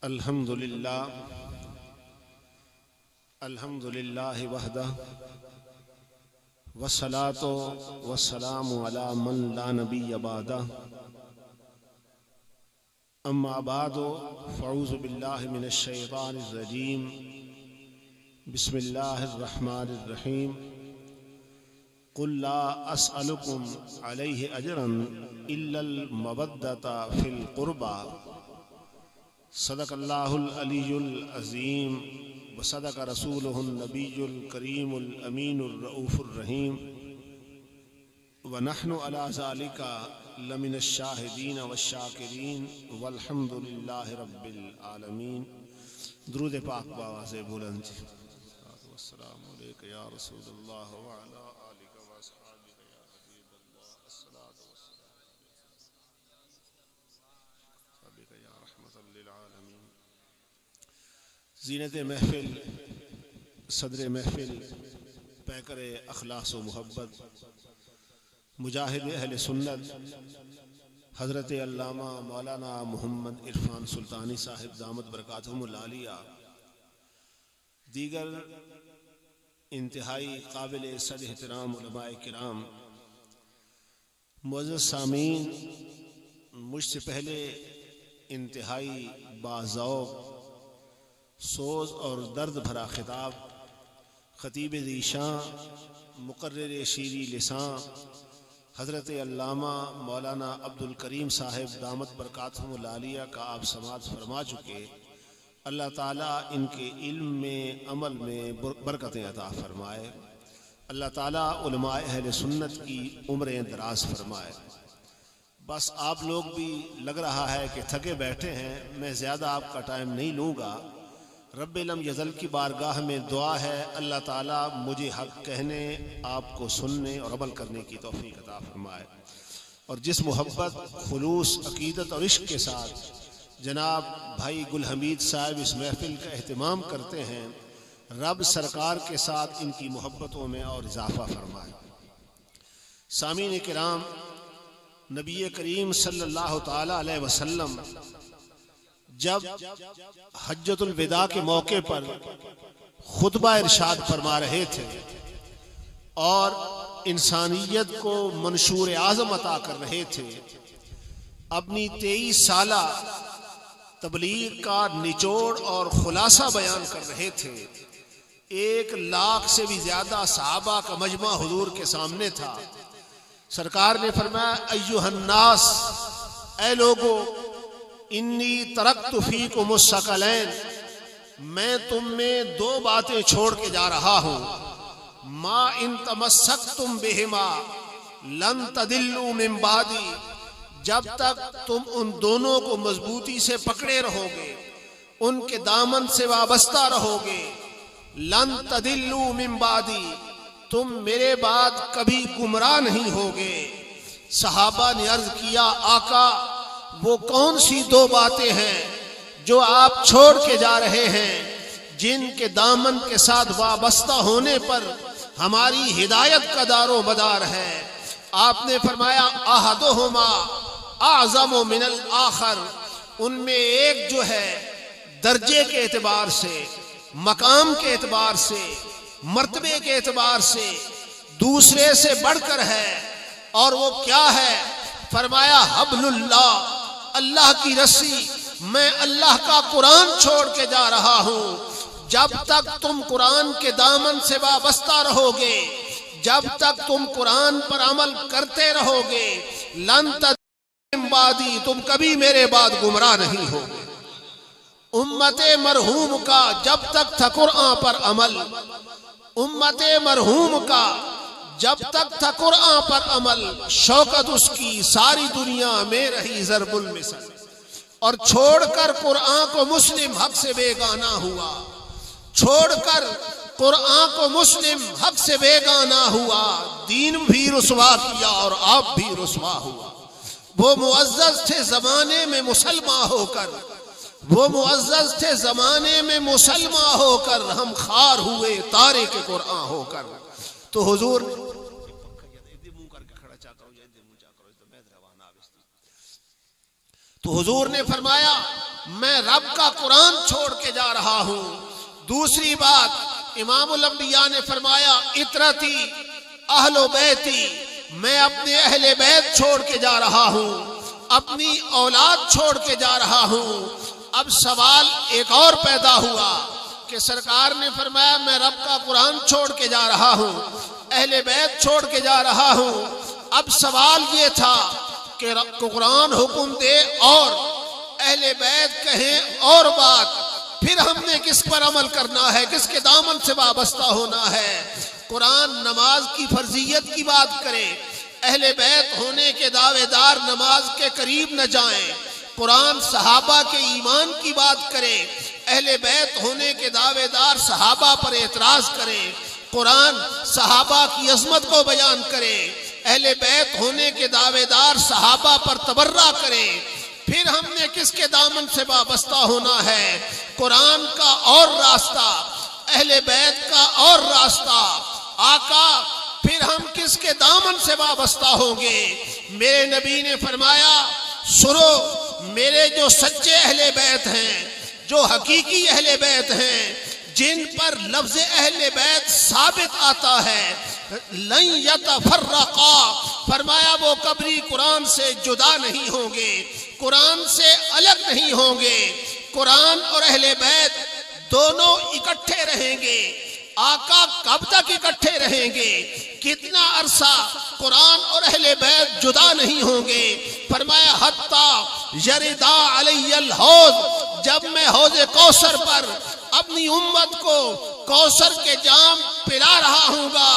अल्हम्दुलिल्लाह वहदा वस्सलातु वस्सलामु अला मन ला नबिय्य बअदा अम्मा बादु फ़अऊज़ु बिल्लाहि मिनश शैतानिर रजीम बिस्मिल्लाहिर रहमानिर रहीम कुल ला अस्अलुकुम अलैहि अजरन इल्लल मवद्दता फिल क़ुरबा सदक़ल्लाहुल अलीयुल अज़ीम व सदक़ रसूलुहुन नबियुल करीमुल अमीनुर रऊफ़ुर रहीम व नहनु अला ज़ालिका लमिनश शाहिदीन वश्शाकिरीन वल्हम्दुलिल्लाहि रब्बिल आलमीन। दुरूद पाक बावाज़े बुलंद। अस्सलामु अलैका या रसूलल्लाह व अला आलिका व अस्हाबिका या हबीबल्लाह अस्सलातु वस्सलामु या रहमतल लिल आलमीन। ज़ीनत महफिल, सदर महफिल, पैकर अखलास व मोहब्बत, मुजाहिद अहले सुन्नत हज़रत अल्लामा मौलाना मोहम्मद इरफान सुल्तानी साहिब दामत बरकातहुमुल आलिया, दीगर इंतहाई काबिल सद एहतराम उलमाए किराम, मुअज़्ज़ज़ सामीन, मुझसे पहले इंतहाई बाज़ौक़, सोज़ और दर्द भरा खिताब ख़तीब ज़ीशां, मुक़र्रिर शीरी लिसां हज़रत अल्लामा मौलाना अब्दुल करीम साहिब दामत बरकातहुमुल आलिया का आप समाअत फरमा चुके। अल्लाह ताला इनके इल्म में, अमल में बरकतें अता फरमाए। अल्लाह ताला उलमाए अहले सुन्नत की उम्रें दराज फरमाए। बस आप लोग भी लग रहा है कि थके बैठे हैं, मैं ज़्यादा आपका टाइम नहीं लूँगा। रब्बे लम यज़ल की बारगाह में दुआ है, अल्लाह ताला मुझे हक़ कहने, आपको सुनने और अमल करने की तौफीक अता फरमाए। और जिस मोहब्बत, खुलूस, अकीदत और इश्क के साथ जनाब भाई गुल हमीद साहब इस महफिल का एहतमाम करते हैं, रब सरकार के साथ इनकी मोहब्बतों में और इजाफा फरमाए। सामीन किराम, नबी करीम सल्लल्लाहु ताला अलैहि वसल्लम जब हज्जतुल विदा के मौके पर खुतबा इरशाद फरमा रहे थे और इंसानियत को मंशूर आज़म अता कर रहे थे, अपनी 23 साला तबलीग का निचोड़ और खुलासा बयान कर रहे थे। 1 लाख से भी ज्यादा सहाबा का मजमा हुजूर के सामने था। सरकार ने फरमाया, अय्युहन्नास, ऐ लोगो, इन्नी तरक्तु फीकुमुस सकलैन, मैं तुम में 2 बातें छोड़ के जा रहा हूं। मा इन तमस्सकतुम बिहिमा लन तदिल्लु मिन बादी, जब तक तुम उन दोनों को मजबूती से पकड़े रहोगे, उनके दामन से वाबस्ता रहोगे, लन तदिल्लु मिन बादी, तुम मेरे बाद कभी गुमराह नहीं होगे। सहाबा ने अर्ज किया, आका वो कौन सी 2 बातें हैं जो आप छोड़ के जा रहे हैं, जिनके दामन के साथ वाबस्ता होने पर हमारी हिदायत का दारो मदार है? आपने फरमाया, अहदुहुमा आज़मु मिनल आखर, उनमें एक जो है दर्जे के एतबार से, मकाम के एतबार से, मर्तबे के एतबार से दूसरे से बढ़कर है। और वो क्या है? फरमाया, हब्लुल्लाह, अल्लाह की रस्सी। मैं अल्लाह का कुरान छोड़ के जा रहा हूं। जब तक तुम कुरान के दामन से वाबस्ता रहोगे, जब तक तुम कुरान पर अमल करते रहोगे, लन तदिल्लु, तुम कभी मेरे बाद गुमराह नहीं होगे। उम्मते मरहूम का जब तक था कुरान पर अमल, उम्मते मरहूम का जब तक था कुरान पर अमल, शौकत उसकी सारी दुनिया में रही ज़रबुल मिसल। और छोड़कर कुरान को मुस्लिम हक से बेगाना हुआ, छोड़कर कुरान को मुस्लिम हक से बेगाना हुआ, दीन भी रुसवा किया और आप भी रुसवा हुआ। वो मुअज़्ज़ज़ थे ज़माने में मुसलमान होकर, वो मुअज़्ज़ज़ थे ज़माने में मुसलमान होकर, हम खार हुए तारे के कुरान होकर। तो हुजूर तो हुजूर ने फरमाया, मैं रब का कुरान छोड़ के जा रहा हूं। दूसरी बात इमामुल अंबिया ने फरमाया इतरती अहलो बैती, मैं अपने अहले बैत छोड़ के जा रहा हूं, अपनी औलाद छोड़ के जा रहा हूं। अब सवाल एक और पैदा हुआ कि सरकार ने फरमाया मैं रब का कुरान छोड़ के जा रहा हूं, अहले बैत छोड़ के जा रहा हूं। अब सवाल ये था कि कुरान हुक्म दे और अहले बैत कहें और बात, फिर हमने किस पर अमल करना है, किसके दामन से वाबस्ता होना है। कुरान नमाज की फर्जियत की बात करे, अहले बैत होने के दावेदार नमाज के करीब न जाएं। कुरान सहाबा के ईमान की बात करे, अहले बैत होने के दावेदार सहाबा पर एतराज करें। कुरान सहाबा की अजमत को बयान करे, अहले बैत होने के दावेदार सहाबा पर तबर्रा करें। फिर हमने किसके दामन से वाबस्ता होना है। कुरान का और रास्ता, अहले बैत का और रास्ता, आका फिर हम किसके दामन से वाबस्ता होंगे। मेरे नबी ने फरमाया सुनो, मेरे जो सच्चे अहले बैत हैं, जो हकीकी अहले बैत हैं, जिन पर लफ्ज़ अहले बैत साबित आता है, लन यतफर्रका, फरमाया वो कब्री कुरान से जुदा नहीं होंगे, कुरान से अलग नहीं होंगे। कुरान और अहले बैत दोनों इकट्ठे रहेंगे। आका कब तक इकट्ठे रहेंगे, कितना अरसा कुरान और अहले बैत जुदा नहीं होंगे। फरमाया हत्ता यरिदा अलैयल हौज, जब मैं हौज़े कौसर पर अपनी उम्मत को कौसर के जाम पिला रहा हूँगा,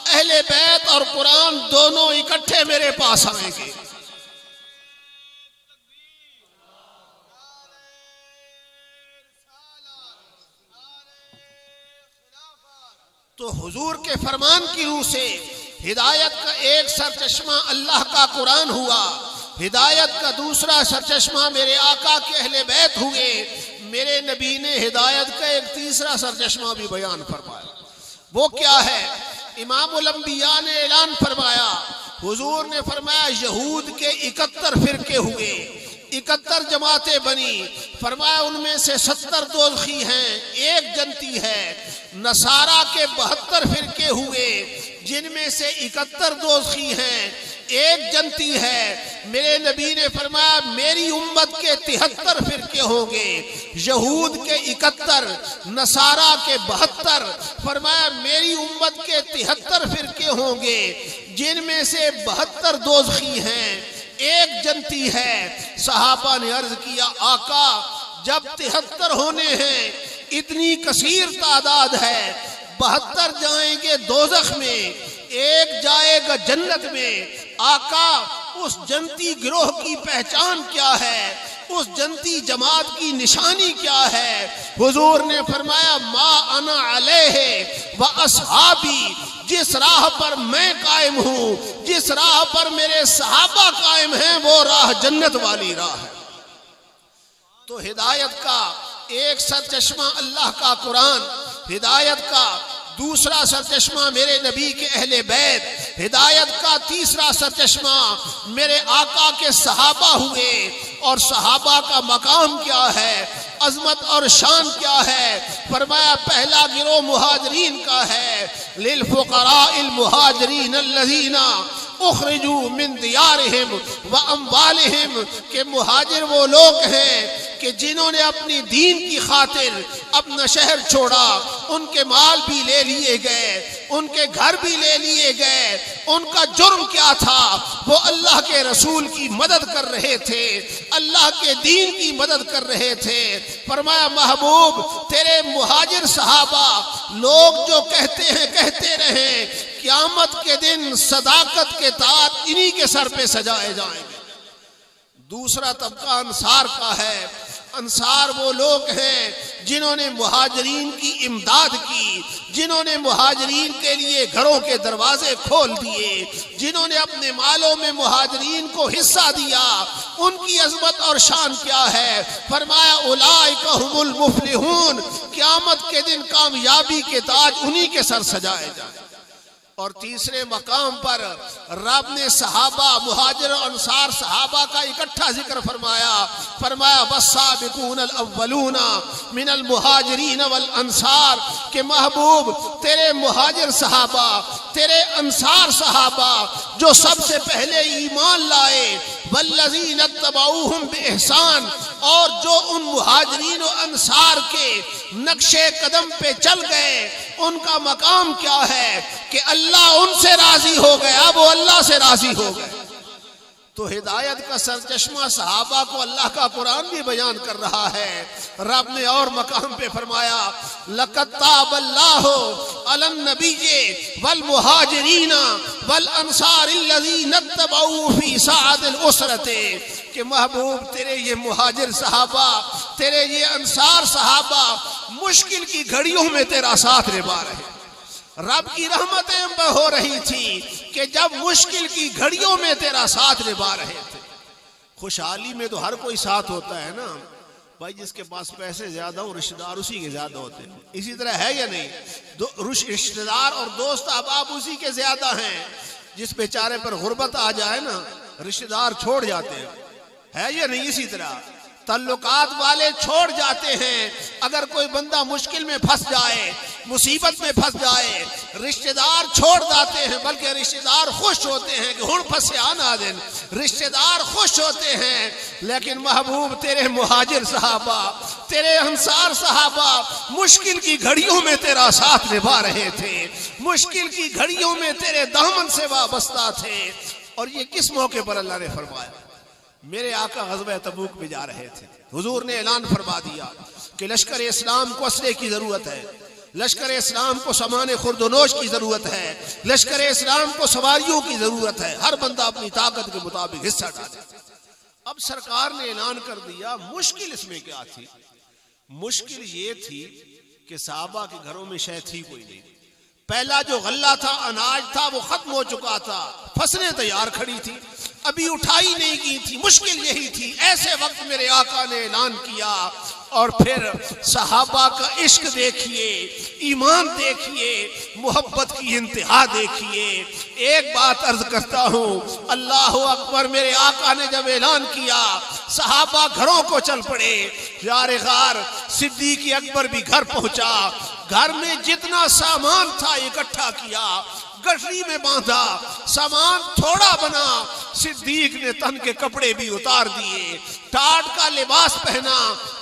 अहले बैत और कुरान दोनों इकट्ठे मेरे पास आएंगे। तो हुजूर के फरमान की रूह से हिदायत का एक सरचश्मा अल्लाह का कुरान हुआ, हिदायत का दूसरा सरचश्मा मेरे आका के अहले बैत हुए। मेरे नबी ने हिदायत का एक तीसरा सरचश्मा भी बयान फरमाया। वो क्या है? इमामुल अंबिया ने ऐलान फरमाया, हुजूर ने फरमाया यहूद के 71 फिरके हुए, 71 जमातें बनी। फरमाया उनमें से 70 दोज़खी हैं, एक जन्नती है। नसारा के 72 फिरके हुए, जिनमें से 71 दोज़खी हैं, एक जन्नती है। मेरे नबी ने फरमाया मेरी उम्मत के 73 फिरके होंगे, यहूद के 71, नसारा के 72। फरमाया मेरी उम्मत के 73 फिरके होंगे, जिनमें से 72 दोज़खी हैं, एक जन्नती है। सहाबा ने अर्ज किया आका जब 73 होने हैं, इतनी कसीर तादाद है, 72 जाएंगे दोज़ख में, एक जाएगा जन्नत में। आका उस जन्नती गिरोह की पहचान क्या है, उस जन्नती जमात की निशानी क्या है? हुजूर ने फरमाया मा अना अलैहि व अस्हाबी, जिस राह पर मैं कायम हूँ, जिस राह पर मेरे सहाबा कायम हैं, वो राह जन्नत वाली राह है। तो हिदायत का एक सरचश्मा अल्लाह का कुरान, हिदायत का दूसरा सरचश्मा मेरे नबी के अहले बैत, हिदायत का तीसरा सरचश्मा मेरे आका के सहाबा हुए। और सहाबा का मकाम क्या है, अजमत और शान क्या है? फरमाया पहला गिरोह मुहाजिरीन का है, लिल फुक़राइल मुहाजिरीन अल्लज़ीना उख़रिजू मिन दियारिहिम व अम्वालिहिम, के मुहाजिर वो लोग हैं कि जिन्होंने अपनी दीन की खातिर अपना शहर छोड़ा, उनके माल भी ले लिए गए, उनके घर भी ले लिए गए। उनका जुर्म क्या था? वो अल्लाह के रसूल की मदद कर रहे थे, अल्लाह के दीन की मदद कर रहे थे। फरमाया महबूब तेरे मुहाजिर सहाबा लोग जो कहते हैं कहते रहे, क़यामत के दिन सदाकत के ताज इन्हीं के सर पे सजाए जाएंगे। दूसरा तबका अंसार का है। अंसार वो लोग हैं जिन्होंने मुहाजिरीन की इमदाद की, जिन्होंने मुहाजिरीन के लिए घरों के दरवाजे खोल दिए, जिन्होंने अपने मालों में मुहाजिरीन को हिस्सा दिया। उनकी अजमत और शान क्या है? फरमाया उलाइका हुमुल मुफलिहून, क़यामत के दिन कामयाबी के ताज उन्हीं के सर सजाए जाए। और तीसरे मकाम पर रब ने सहाबा मुहाजिर और अंसार सहाबा का इकट्ठा जिक्र फरमाया। फरमाया वस्साबिकून अव्वलूना मिनल मुहाजिरीन वल अंसार, के महबूब तेरे मुहाजिर सहाबा, तेरे अंसार सहाबा जो सबसे पहले ईमान लाए, वल्लज़ीन तबऊहुम बिइहसान, और जो उन मुहाजिरीन और अंसार के नक्शे कदम पे चल गए, उनका मकाम क्या है कि अल्लाह उनसे राजी हो गया, वो अल्लाह से राजी हो गए। तो हिदायत का सरचश्मा सहाबा को अल्लाह का कुरान भी बयान कर रहा है। रब ने और मकाम पे फरमाया लक़द ताबल्लाहु अलन नबिय्यि वल मुहाजिरीना वल अंसारिल्लज़ीना तबऊ फी साअतिल उसरति, कि महबूब तेरे ये मुहाजिर सहाबा, तेरे ये अंसार सहाबा मुश्किल की घड़ियों में तेरा साथ निभा रहे। रब की रहमतें हो रही थी कि जब मुश्किल की घड़ियों में तेरा साथ निभा रहे थे। खुशहाली में तो हर कोई साथ होता है ना भाई, जिसके पास पैसे ज्यादा हो रिश्तेदार उसी के ज्यादा होते हैं। इसी तरह है या नहीं? रिश्तेदार और दोस्त अहबाब उसी के ज्यादा हैं। जिस बेचारे पर गुर्बत आ जाए ना, रिश्तेदार छोड़ जाते हैं, है या नहीं? इसी तरह तल्लुकात वाले छोड़ जाते हैं। अगर कोई बंदा मुश्किल में फंस जाए, मुसीबत में फंस जाए, रिश्तेदार छोड़ जाते हैं, बल्कि रिश्तेदार खुश होते हैं कि हुण फंसे आना दिन, रिश्तेदार खुश होते हैं। लेकिन महबूब तेरे मुहाजिर सहाबा, तेरे अंसार सहाबा मुश्किल की घड़ियों में तेरा साथ निभा रहे थे, मुश्किल की घड़ियों में तेरे दामन से वाबस्ता थे। और ये किस मौके पर अल्लाह ने फरमाया? मेरे आका ग़ज़वा तबूक में जा रहे थे, हुजूर ने ऐलान फरमा दिया कि लश्कर इस्लाम को असले की जरूरत है, लश्कर इस्लाम को सामान खुर्दनोश की जरूरत है, लश्कर इस्लाम को सवारियों की जरूरत है। हर बंदा अपनी ताकत के मुताबिक हिस्सा डाले। अब सरकार ने ऐलान कर दिया। मुश्किल इसमें क्या थी? मुश्किल ये थी कि सहाबा के घरों में शय थी कोई नहीं। पहला जो गल्ला था, अनाज था, वो खत्म हो चुका था, फसलें तैयार खड़ी थी, अभी उठाई नहीं की थी। मुश्किल यही थी। ऐसे वक्त मेरे आका ने ऐलान किया। और फिर सहाबा का इश्क देखिए, ईमान देखिए, मोहब्बत की इंतहा देखिए। एक बात अर्ज करता हूँ, अल्लाह अकबर, मेरे आका ने जब ऐलान किया सहाबा घरों को चल पड़े। यार गार सिद्दीक अकबर भी घर पहुंचा। घर में जितना सामान था इकट्ठा किया, गठरी में बांधा। सामान थोड़ा बना, सिद्दीक ने तन के कपड़े भी उतार दिए, टाट का लिबास पहना,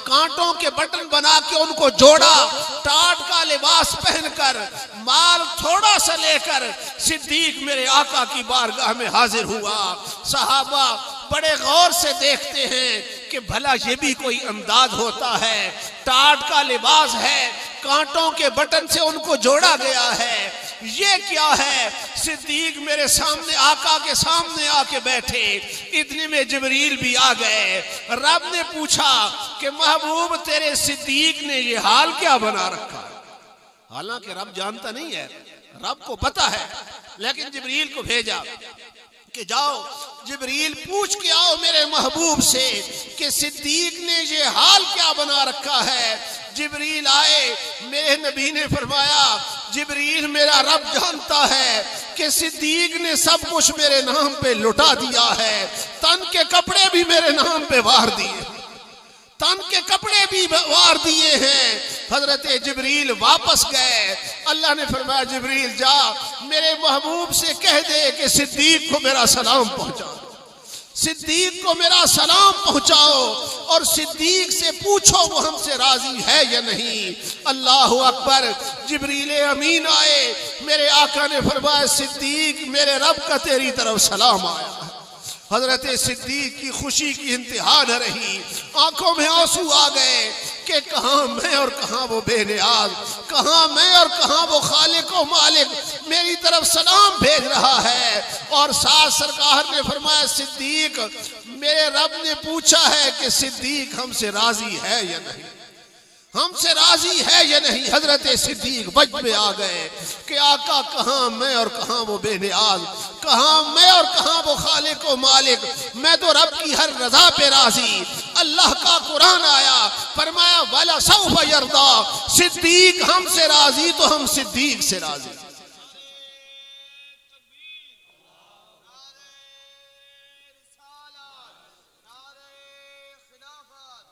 कांटों के बटन बना के उनको जोड़ा, टाट का लिबास पहनकर माल थोड़ा सा लेकर सिद्दीक मेरे आका की बारगाह में हाजिर हुआ। सहाबा बड़े गौर से देखते हैं कि भला ये भी कोई अंदाज होता है। टाट का लिबास है, कांटों के बटन से उनको जोड़ा गया है, ये क्या है? सिद्दीक मेरे सामने, आका के सामने आके बैठे। इतने में जिब्रील भी आ गए। रब ने पूछा कि महबूब तेरे सिद्दीक ने ये हाल क्या बना रखा? हालांकि रब जानता नहीं है, रब को पता है, लेकिन जिब्रील को भेजा कि जाओ जिब्रील पूछ के आओ मेरे महबूब से कि सिद्दीक ने ये हाल क्या बना रखा है। जिब्रील आए, मेरे नबी ने फरमाया जिब्रील मेरा रब जानता है कि सिद्दीक ने सब कुछ मेरे नाम पे लुटा दिया है, तन के कपड़े भी मेरे नाम पे वार दिए, तन के कपड़े भी वार दिए हैं। हजरत जिब्रील वापस गए। अल्लाह ने फरमाया जिब्रील जा मेरे महबूब से कह दे कि सिद्दीक को मेरा सलाम पहुंचाओ, सिद्दीक को मेरा सलाम पहुंचाओ, और सिद्दीक से पूछो वो हमसे राजी है या नहीं। अल्लाह अकबर। जिब्रील अमीन आए, मेरे आका ने फरमाया सिद्दीक मेरे रब का तेरी तरफ सलाम आया। हजरत सिद्दीक की खुशी की इंतहा न रही, आंखों में आंसू आ गए कि कहाँ मैं और कहाँ वो बेनियाज, कहाँ मैं और कहाँ वो खालिक और मालिक मेरी तरफ सलाम भेज रहा है। और साथ सरकार ने फरमाया सिद्दीक मेरे रब ने पूछा है कि सिद्दीक हमसे राजी है या नहीं, हमसे राजी है या नहीं। हजरत सिद्दीक वज में आ गए कि आका कहाँ मैं और कहाँ वो बेनियाज, कहाँ मैं और कहाँ वो खालिक और मालिक, मैं तो रब की हर रजा पे राजी। अल्लाह का कुरान आया, फरमाया वाला सौफ यर्दा, सिद्दीक हमसे राजी तो हम सिद्दीक से राजी।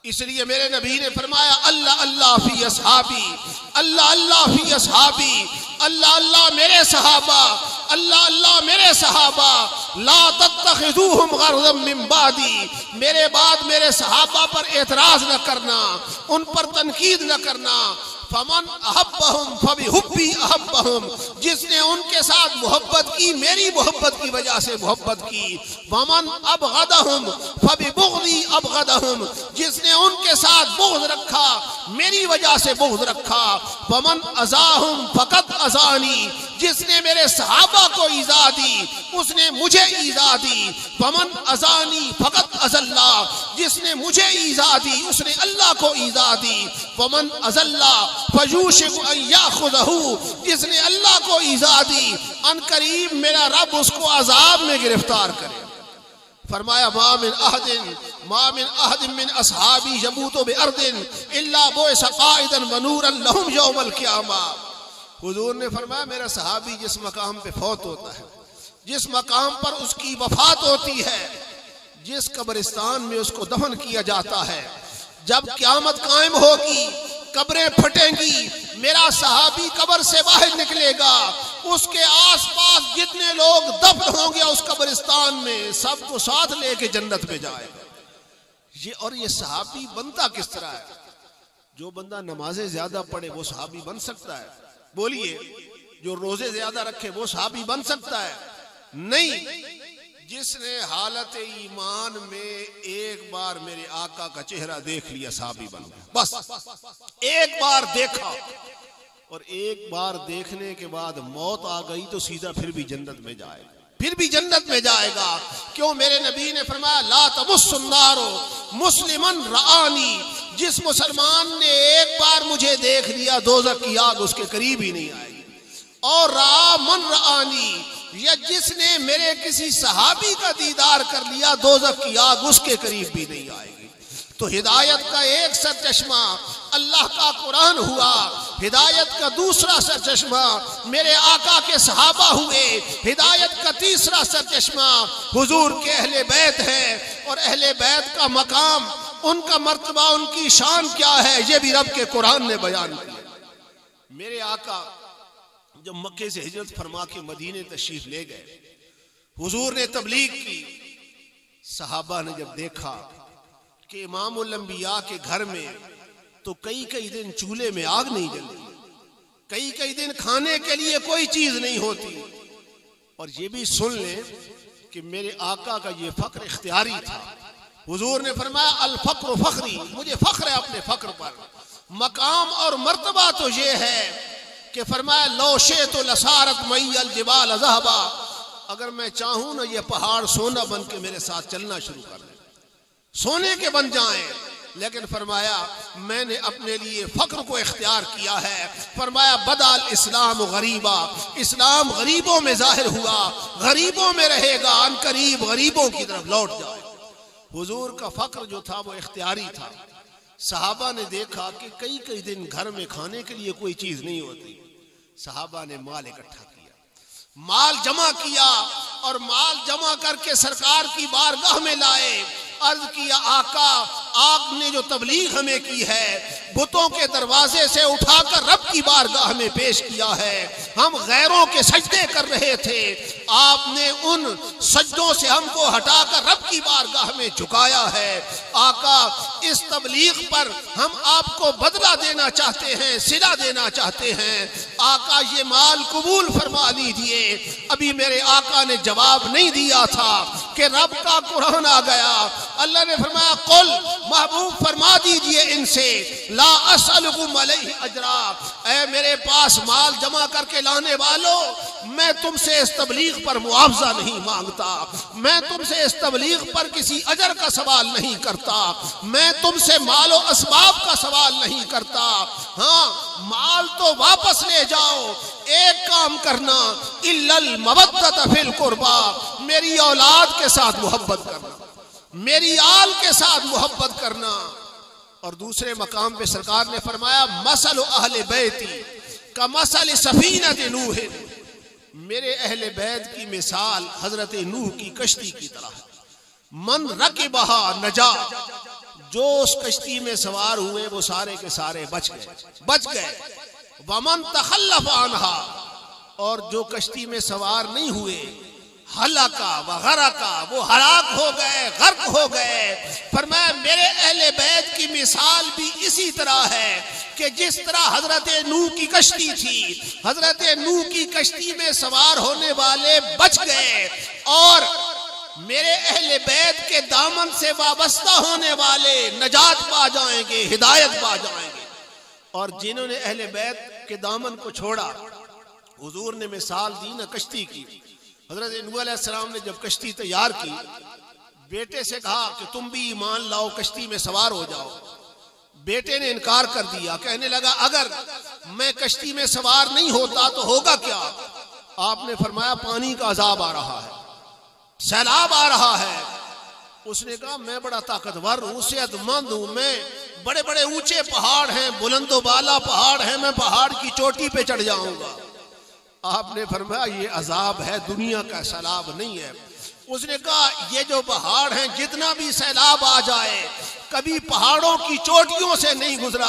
इसलिए मेरे नबी ने फरमाया अल्लाह अल्लाह फी असहाबी, अल्लाह अल्लाह फी असहाबी, अल्लाह अल्लाह मेरे सहाबा, अल्लाह अल्लाह मेरे सहाबा, ला तत्तखिज़ूहुम गर्ज़म मिन बादी, मेरे बाद मेरे सहाबा पर एतराज न करना, उन पर तनकीद न करना। फमन अहब्बहुम फबिहुब्बी अहब्बहुम, जिसने उनके साथ मोहब्बत की मेरी मोहब्बत की वजह से मोहब्बत की। वमन अबगदहुम फबिबुग़दी अबगदहुम, जिसने उनके साथ बुग़्ज़ रखा मेरी वजह से बुग़्ज़ रखा। वमन अज़ाहुम फ़क़द अज़ानी, जिसने मेरे सहाबा को ईज़ा दी उसने मुझे ईज़ा दी। वमन अज़ानी फ़क़द अज़ल्ला, जिसने मुझे ईज़ा दी उसने अल्लाह को ईज़ा दी। वमन अज़ल्ला फयूशिकु अन याख़ुज़हु, जिसने अल्लाह को ईज़ा दी अनकरीब मेरा रब उसको अज़ाब में गिरफ्तार करे। फरमाया मा मिन अहदिन मिन असहाबी यमूतु बिअर्दिन इल्ला बुइसा क़ाइदन व नूरन लहुम यौमल क़ियामा। हुजूर ने फरमाया मेरा सहाबी जिस मकाम पे फौत होता है, जिस मकाम पर उसकी वफात होती है, जिस कब्रिस्तान में उसको दफन किया जाता है, जब क़यामत कायम होगी, कब्रें फटेंगी, मेरा सहाबी कब्र से बाहर निकलेगा, उसके आसपास जितने लोग दफन होंगे उस कब्रिस्तान में सबको साथ लेके जन्नत में जाएगा। ये सहाबी बनता किस तरह है? जो बंदा नमाजें ज्यादा पढ़े वो सहाबी बन सकता है? बोलिए, जो रोजे ज्यादा रखे वो सहाबी बन सकता है? नहीं। जिसने हालत ईमान में एक बार मेरे आका का चेहरा देख लिया सहाबी बन गया। बस एक बार देखा, और एक बार देखने के बाद मौत आ गई तो सीधा फिर भी जन्नत में जाएगा, फिर भी जन्नत में जाएगा। क्यों? मेरे नबी ने फरमाया ला तमुस्सुन्नारो मुस्लिमन रआनी, जिस मुसलमान ने एक बार मुझे देख लिया दोज़ख की आग उसके करीब ही नहीं आएगी। और रा मन रआनी, या जिसने मेरे किसी सहाबी का दीदार कर लिया दोज़ख की आग उसके करीब भी नहीं आएगी। तो हिदायत का एक सरचश्मा अल्लाह का कुरान हुआ, हिदायत का दूसरा सरचश्मा मेरे आका के सहाबा हुए, हिदायत का तीसरा सरचश्मा हुजूर के अहले बैत है। और अहले बैत का मकाम, उनका मर्तबा, उनकी शान क्या है, ये भी रब के कुरान ने बयान किया। मेरे आका जब मक्के से हिजरत फरमा के मदीने तशरीफ ले गए, हुजूर ने तबलीग की। सहाबा ने जब देखा कि इमामुल अंबिया के घर में तो कई कई दिन चूल्हे में आग नहीं जलती, कई कई दिन खाने के लिए कोई चीज नहीं होती। और ये भी सुन ले कि मेरे आका का ये फख्र इख्तियारी था। हुजूर ने फरमाया अल फख्र फख्री, मुझे फख्र है अपने फख्र पर। मकाम और मर्तबा तो ये है कि फरमाया लौशे तो लसारत मईयल जिबाल ज़हबा, अगर मैं चाहूं ना ये पहाड़ सोना बन के मेरे साथ चलना शुरू कर दे, सोने के बन जाएं। लेकिन फरमाया मैंने अपने लिए फख्र को इख्तियार किया है। फरमाया बदाल इस्लाम गरीबा, इस्लाम गरीबों में जाहिर हुआ, गरीबों में रहेगा, अनकरीब गरीबों की तरफ लौट जाए। हुजूर का फख्र जो था वो इख्तियारी था। सहाबा ने देखा कि कई कई दिन घर में खाने के लिए कोई चीज नहीं होती। सहाबा ने माल इकट्ठा किया, माल जमा किया, और माल जमा करके सरकार की बारगाह में लाए। अर्ज किया आका, आपने जो तबलीग हमें की है बुतों के दरवाजे से उठाकर रब की बारगाह में पेश किया है। हम गैरों के सजदे कर रहे थे, आपने उन सजदों से हमको हटाकर रब की बारगाह में झुकाया है। आका, इस तबलीग पर हम आपको बदला देना चाहते हैं, सिला देना चाहते हैं। आका, ये माल कबूल फरमा लीजिए। अभी मेरे आका ने जवाब नहीं दिया था कि रब का कुरान आ गया। अल्लाह ने फरमाया कुल, महबूब फरमा दीजिए इनसे ला असअलुकुम अलैहि अजरा, ऐ मेरे पास माल जमा करके लाने वालों, मैं तुमसे इस तबलीग पर मुआवजा नहीं मांगता, मैं तुमसे इस तबलीग पर किसी अजर का सवाल नहीं करता, मैं तुमसे मालो असबाब का सवाल नहीं करता। हाँ, माल तो वापस ले जाओ, एक काम करना, इल्लल मवद्दत फिल कुर्बा, मेरी औलाद के साथ मोहब्बत करना, मेरी आल के साथ मोहब्बत करना। और दूसरे मकाम पे सरकार ने फरमाया मसल अहले बैती का मसल सफीनत नूह, मेरे अहले बैत की मिसाल हजरत नूह की कश्ती की तरह। मन रकिबहा नजा, जो उस कश्ती में सवार हुए वो सारे के सारे बच गए। वमन तखल्लफ अन्हा, और जो कश्ती में सवार नहीं हुए, हलाका व गरका, वो हलाक हो गए, गर्क हो गए। फरमाया मेरे अहले बैत की मिसाल भी इसी तरह है कि जिस तरह हजरत नूह की कश्ती थी, हजरत नूह की कश्ती में सवार होने वाले बच गए, और मेरे अहले बैत के दामन से वाबस्ता होने वाले नजात पा जाएंगे, हिदायत पा जाएंगे। और जिन्होंने अहले बैत के दामन को छोड़ा, हुजूर ने मिसाल दी ना कश्ती की। हजरत नूह अलैहिस्सलाम ने जब कश्ती तैयार की, बेटे से कहा कि तुम भी ईमान लाओ, कश्ती में सवार हो जाओ। बेटे ने इनकार कर दिया, कहने लगा अगर मैं कश्ती में सवार नहीं होता तो होगा क्या? आपने फरमाया पानी का अजाब आ रहा है, सैलाब आ रहा है। उसने कहा मैं बड़ा ताकतवर हूं, सेहतमंद हूं, मैं बड़े बड़े ऊंचे पहाड़ हैं, बुलंदो बाला पहाड़ हैं, मैं पहाड़ की चोटी पे चढ़ जाऊंगा। आपने फरमाया ये अजाब है, दुनिया का सैलाब नहीं है। उसने कहा ये जो पहाड़ हैं, जितना भी सैलाब आ जाए कभी पहाड़ों की चोटियों से नहीं गुजरा।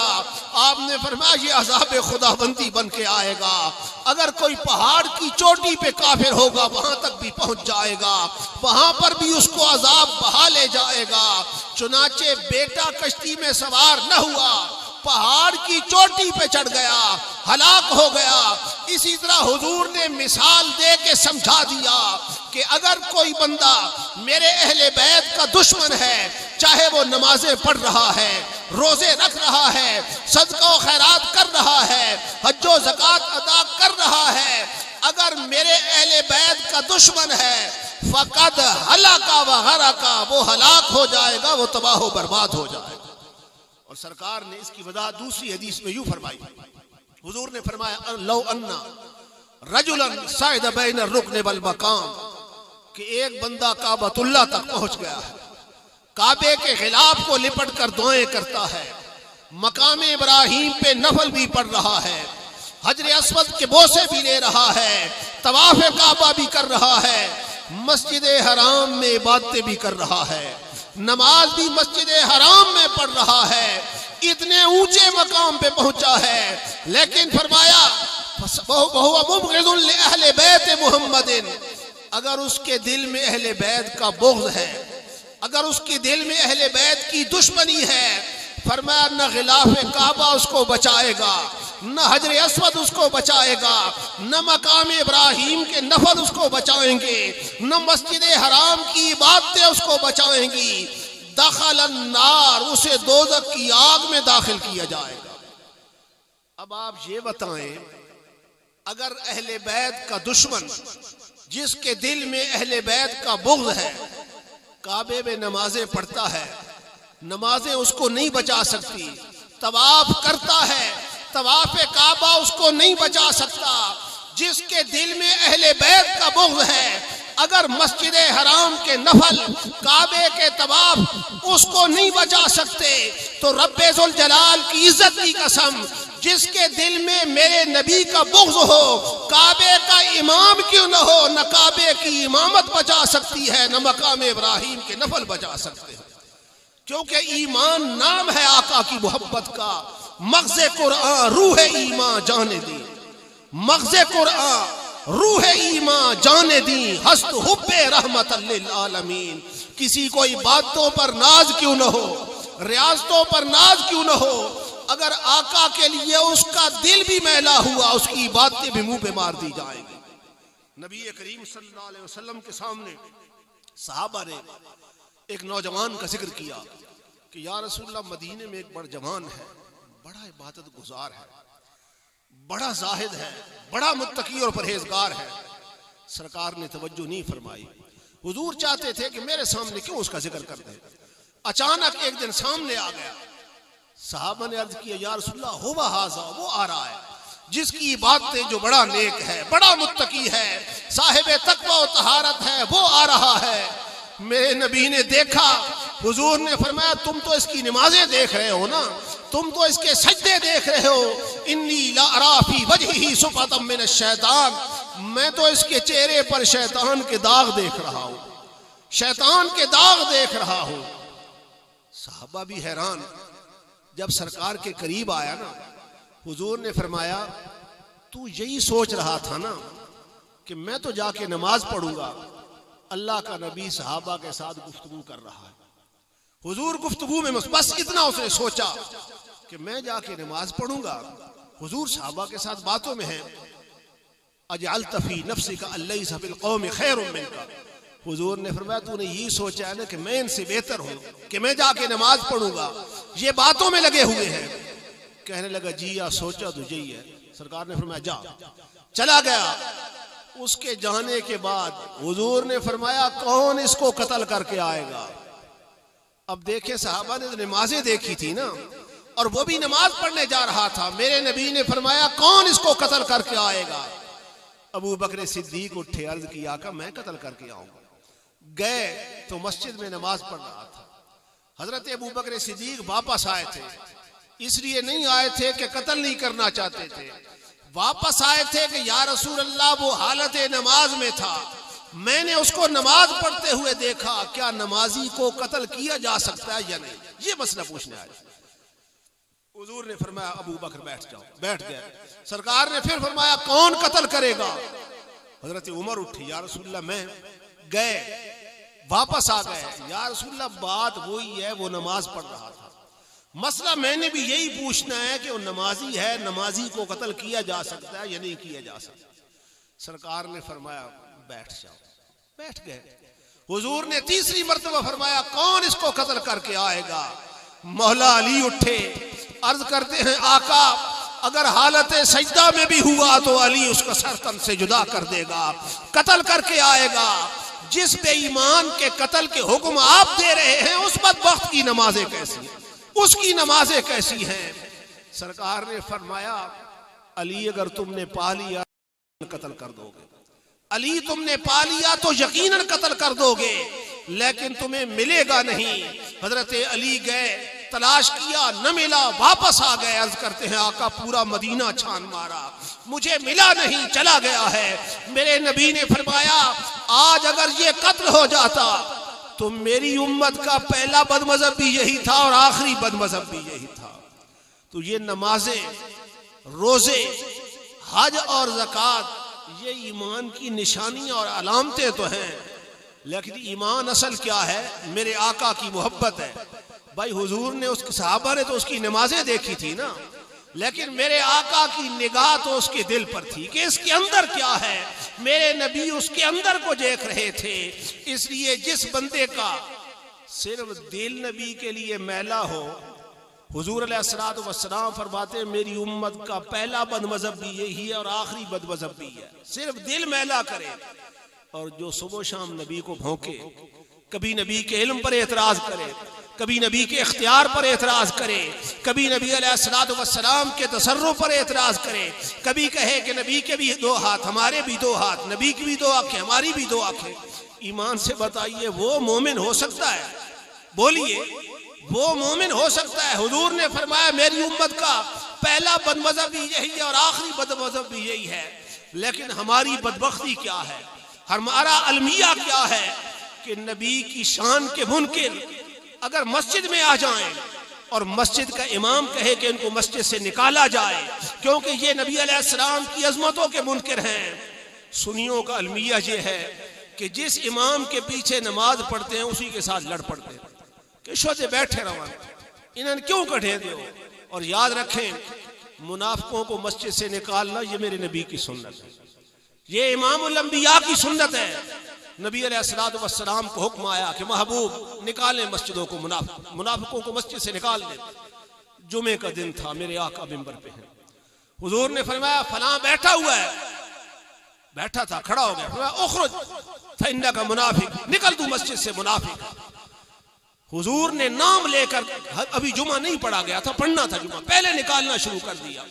आपने फरमाया ये अजाब खुदाबंदी बन के आएगा, अगर कोई पहाड़ की चोटी पे काफिर होगा वहां तक भी पहुंच जाएगा, वहां पर भी उसको अजाब बहा ले जाएगा। चुनाचे बेटा कश्ती में सवार न हुआ, पहाड़ की चोटी पे चढ़ गया, हलाक हो गया। इसी तरह हुजूर ने मिसाल दे के समझा दिया कि अगर कोई बंदा मेरे अहले बैत का दुश्मन है, चाहे वो नमाजें पढ़ रहा है, रोजे रख रहा है, सदका व खैरात कर रहा है, हज्जो ज़कात अदा कर रहा है, अगर मेरे अहले बैत का दुश्मन है, फकद हलाका व गरका, वो हलाक हो जाएगा, वो तबाह व बर्बाद हो जाएगा। और सरकार ने इसकी वजह दूसरी हदीस में यूं फरमाई, हुजूर ने फरमाया लौ अन्ना रजुलन साइद बैन रुकन वल मकाम, कि एक बंदा काबतुल्लाह तक पहुंच गया है, काबे के खिलाफ को लिपट कर दुआएं करता है, मकाम इब्राहिम पे नफल भी पढ़ रहा है, हजर अस्वद के बोसे भी ले रहा है, तवाफ काबा भी कर रहा है, मस्जिद हराम में इबादतें भी कर रहा है, नमाज भी मस्जिद हराम में पढ़ रहा है, इतने ऊंचे मकाम पे पहुंचा है, लेकिन फरमाया अहले बैत मुहम्मदिन, अगर उसके दिल में अहले बैत का बुग़्ज़ है, अगर उसके दिल में अहले बैत की दुश्मनी है, फरमाया न गिलाफ काबा उसको बचाएगा, न हजर अस्वद उसको बचाएगा, न मकाम इब्राहिम के नफल उसको बचाएंगे, न मस्जिद हराम की इबादतें उसको बचाएंगी। दखल अन्नार, उसे दोज़ख की आग में दाखिल किया जाएगा। अब आप ये बताएं, अगर अहले बैत का दुश्मन जिसके दिल में अहले बैत का बुग़्ज़ है, काबे में नमाजें पढ़ता है, नमाजें उसको नहीं बचा सकती, तवाफ करता है, तवाफ काबा उसको नहीं बचा सकता, जिसके दिल में अहले बैत का बुग़्ज़ है, अगर मस्जिद हराम के नफल, काबे के तवाफ उसको नहीं बचा सकते, तो रब्बे ज़ुल जलाल की इज्जत की कसम, जिसके दिल में मेरे नबी का बुग़्ज़ हो, काबे का इमाम क्यों न हो, न काबे की इमामत बचा सकती है, न मकाम इब्राहिम के नफल बचा सकते हैं। क्योंकि ईमान नाम है आका की मोहब्बत का। मग़ज़े कुरान रूह ईमान जाने दी, मग़ज़े कुरान रूह ईमान जाने दी, हस्त हुब्बे रहमतल लिल आलमीन। किसी को इबादतों पर नाज क्यों न हो, रियाजतों पर नाज क्यों न हो, अगर आका के लिए उसका दिल भी मैला हुआ, उसकी बातें भी मुंह पे मार दी जाएंगी। नबी करीम सल्लल्लाहु अलैहि वसल्लम के सामने सहाबा ने एक नौजवान का जिक्र किया कि या रसूलल्लाह, मदीने में एक बड़ा जवान है, बड़ा इबादत गुजार है, बड़ा जाहिद है, बड़ा मुत्तकी और परहेजगार है। सरकार ने तवज्जो नहीं फरमाई। हुजूर चाहते थे कि मेरे सामने क्यों उसका जिक्र कर दे। अचानक एक दिन सामने आ गया। साहबा ने अर्ज किया या रसूलल्लाह, हुवा हाज़ा, वो आ रहा है जिसकी इबादतें जो बड़ा नेक है, बड़ा मुत्तकी है, साहिब तक़वा और तहारत है, वो आ रहा है। मेरे नबी ने देखा, हुजूर ने फरमाया तुम तो इसकी नमाजें देख रहे हो ना, तुम तो इसके सजदे देख रहे हो। इन्नी ला अरा फी वजहिही सुफ़तम मिन शैतान, मैं तो इसके चेहरे पर शैतान के दाग देख रहा हूं, शैतान के दाग देख रहा हूं। साहबा सहाबा भी हैरान। जब सरकार के करीब आया ना, हुजूर ने फरमाया तू यही सोच रहा था ना कि मैं तो जाके नमाज पढ़ूंगा, अल्लाह का नबी सहाबा के साथ गुफ्तगू कर रहा है। हुजूर गुफ्तगू में बस इतना उसने सोचा कि मैं जाके नमाज पढ़ूंगा, हुजूर सहाबा के साथ बातों में है। अजअल्त फी नफ्सिका अलैसा फिल कौम खैरुम मिनका, हुजूर ने फरमाया तूने यही सोचा है ना कि मैं इनसे बेहतर हूं, कि मैं जाके नमाज पढ़ूंगा, ये बातों में लगे हुए हैं। कहने लगा जी या सोचा तो यही है। सरकार ने फरमाया जा, चला गया। उसके जाने के बाद हुजूर ने फरमाया कौन इसको कत्ल करके आएगा। अब देखे सहाबा ने तो नमाजें देखी थी ना, और वो भी नमाज पढ़ने जा रहा था। मेरे नबी ने फरमाया कौन इसको कत्ल करके आएगा। अबू बकर सिद्दीक उठे, अर्ज किया कि मैं कत्ल करके आऊंगा। गए तो मस्जिद में नमाज पढ़ रहा था। हजरत अबू बकर सिद्दीक वापस आए थे, इसलिए नहीं आए थे कि कत्ल नहीं करना चाहते थे, वापस आए थे कि या रसूल अल्लाह वो हालत नमाज में था, मैंने उसको नमाज पढ़ते हुए देखा, क्या नमाजी को कत्ल किया जा सकता है या नहीं, ये मसला पूछने आए। हुजूर ने फरमाया अबू बकर बैठ जाओ। बैठ गए। सरकार ने फिर फरमाया कौन कत्ल करेगा। हजरत उमर उठी, या रसूल अल्लाह मैं। गए, वापस आ गए, या रसूल अल्लाह बात वही है, वो नमाज पढ़ रहा था, मसला मैंने भी यही पूछना है कि वो नमाजी है, नमाजी को कत्ल किया जा सकता है या नहीं किया जा सकता। सरकार ने फरमाया बैठ जाओ। बैठ गए। हुजूर ने तीसरी मर्तबा फरमाया कौन इसको कत्ल करके आएगा। मौला अली उठे, अर्ज करते हैं आका अगर हालत सजदा में भी हुआ तो अली उसको सर तन से जुदा कर देगा, कत्ल करके आएगा। जिस बेईमान के कत्ल के हुक्म आप दे रहे हैं उस बदबख्त की नमाजें कैसी हैं, उसकी नमाजें कैसी हैं। सरकार ने फरमाया अली अगर तुमने पा लिया कत्ल कर दोगे, अली तुमने पा लिया तो यकीनन कत्ल कर दोगे, लेकिन तुम्हें मिलेगा नहीं। हजरत अली गए, तलाश किया, न मिला, वापस आ गए। अर्ज करते हैं आका पूरा मदीना छान मारा, मुझे मिला नहीं, चला गया है। मेरे नबी ने फरमाया आज अगर ये कत्ल हो जाता तो मेरी उम्मत का पहला बदमज़हब भी यही था और आखिरी बदमज़हब भी यही था। तो ये नमाजें, रोजे, हज और ज़कात ये ईमान की निशानी और अलामतें तो हैं, लेकिन ईमान असल क्या है? मेरे आका की मोहब्बत है। भाई हुजूर ने उसके सहाबा ने तो उसकी नमाजें देखी थी ना, लेकिन मेरे आका की निगाह तो उसके दिल पर थी कि इसके अंदर क्या है। मेरे नबी उसके अंदर को देख रहे थे। इसलिए जिस बंदे का सिर्फ दिल नबी के लिए मैला हो, हुजूर अलैहिस्सलातु वस्सलाम फरमाते मेरी उम्मत का पहला बदमज़हब भी यही है और आखिरी बदमज़हब भी है, सिर्फ दिल मैला करे। और जो सुबह शाम नबी को भौंके, कभी नबी के इल्म पर एतराज करे, कभी नबी के इख्तियार पर एतराज करे, कभी नबी अलैहिस्सलातु वस्सलाम के तसर्रुफ पर एतराज करे, कभी कहे कि नबी के भी दो हाथ, हमारे भी दो हाथ, नबी की भी दो आंखें, हमारी भी दो आंखें। ईमान से बताइए वो मोमिन हो सकता है? बोलिए वो मोमिन हो सकता है? हुजूर ने फरमाया मेरी उम्मत का पहला बदमज़हब भी यही है और आखिरी बदमज़हब भी यही है। लेकिन हमारी बदबख्ती क्या है, हमारा अलमिया क्या है कि नबी की शान के मुनकिर अगर मस्जिद में आ जाएं और मस्जिद का इमाम कहे कि इनको मस्जिद से निकाला जाए क्योंकि ये नबी अलैहिस्सलाम की अजमतों के मुनकिर हैं। सुन्नियों का अलमिया ये है कि जिस इमाम के पीछे नमाज पढ़ते हैं उसी के साथ लड़ पड़ते हैं कि शोधे बैठे रहो, इन्हें क्यों कढ़े दो। और याद रखें मुनाफिकों को मस्जिद से निकालना ये मेरे नबी की सुन्नत है, ये इमामुल अंबिया की सुन्नत है। नबी अलैहिस्सलातु वस्सलाम को हुक्म आया कि महबूब निकालें मस्जिदों को, मुनाफिकों को मस्जिद से निकाल दें। जुमे का दिन था, मेरे आका मिंबर पे हैं। हुजूर ने फरमाया फलां बैठा हुआ है, बैठा था, खड़ा हो गया, फरमाया उखरुज फइन्नका मुनाफिक, निकल तू मस्जिद से मुनाफिक। हुजूर ने नाम लेकर, अभी जुमा नहीं पढ़ा गया था, पढ़ना था जुमा, पहले निकालना शुरू कर दिया।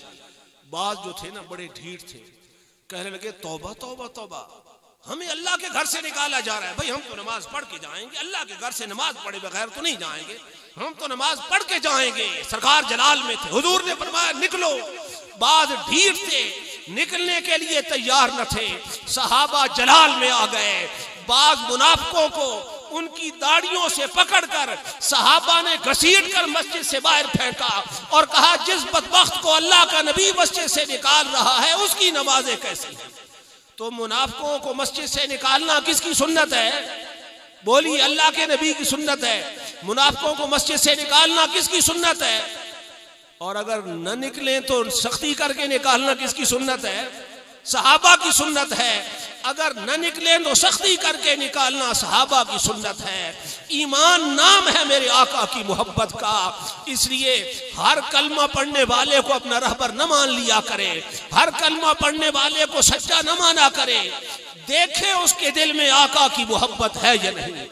बाज जो थे ना बड़े ढीठ थे, कहने लगे तौबा तौबा तौबा, हमें अल्लाह के घर से निकाला जा रहा है। भाई हम तो नमाज पढ़ के जाएंगे, अल्लाह के घर से नमाज पढ़े बगैर तो नहीं जाएंगे, हम तो नमाज पढ़ के जाएंगे। सरकार जलाल में थे, हुजूर ने फरमाया निकलो। बाज ढीठ थे, निकलने के लिए तैयार न थे। सहाबा जलाल में आ गए, बाज मुनाफिकों को उनकी दाढ़ियों से पकड़कर सहाबा ने घसीट कर मस्जिद से बाहर फेंका और कहा, जिस बदबख्त को अल्लाह का नबी मस्जिद से निकाल रहा है उसकी नमाजें कैसी हैं। तो मुनाफिकों को मस्जिद से निकालना किसकी सुन्नत है? बोली, अल्लाह के नबी की सुन्नत है। मुनाफिकों को मस्जिद से निकालना किसकी सुन्नत है? और अगर न निकले तो सख्ती करके निकालना किसकी सुन्नत है? सहाबा की सुन्नत है। अगर न निकले तो सख्ती करके निकालना सहाबा की सुन्नत है। ईमान नाम है मेरे आका की मोहब्बत का, इसलिए हर कलमा पढ़ने वाले को अपना रहबर न मान लिया करे, हर कलमा पढ़ने वाले को सच्चा न माना करे। देखे उसके दिल में आका की मोहब्बत है या नहीं।